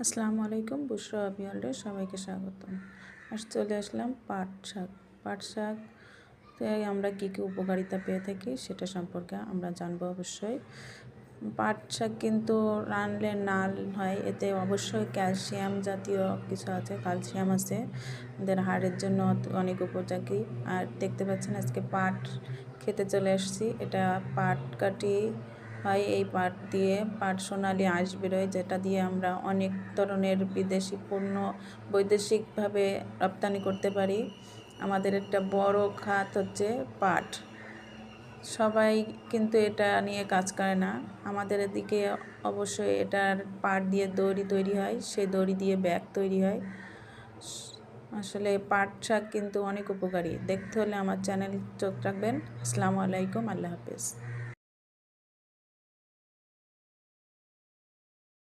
আসসালামু আলাইকুম, বুশরা অবিয়ালডে সবাইকে স্বাগতম। চলে আসলাম পাট শাক। পাট শাক আমরা কী কী উপকারিতা পেয়ে থাকি সেটা সম্পর্কে আমরা জানবো অবশ্যই। পাট শাক কিন্তু রানলে নাল হয়, এতে অবশ্যই ক্যালসিয়াম জাতীয় কিছু আছে, ক্যালসিয়াম আছে, আমাদের হাড়ের জন্য অনেক উপযোগী। আর দেখতে পাচ্ছেন আজকে পাট খেতে চলে এসেছি। এটা পাট কাটি হয়, এই পাট দিয়ে পাট সোনালি আঁশ বেরোয়, যেটা দিয়ে আমরা অনেক ধরনের বিদেশি পণ্য বৈদেশিকভাবে রপ্তানি করতে পারি। আমাদের একটা বড় খাত হচ্ছে পাট। সবাই কিন্তু এটা নিয়ে কাজ করে না। আমাদের এদিকে অবশ্যই এটার পাট দিয়ে দড়ি তৈরি হয়, সেই দড়ি দিয়ে ব্যাগ তৈরি হয়। আসলে পাট শাক কিন্তু অনেক উপকারী। দেখতে হলে আমার চ্যানেল চোখ রাখবেন। আসসালামু আলাইকুম, আল্লাহ হাফেজ।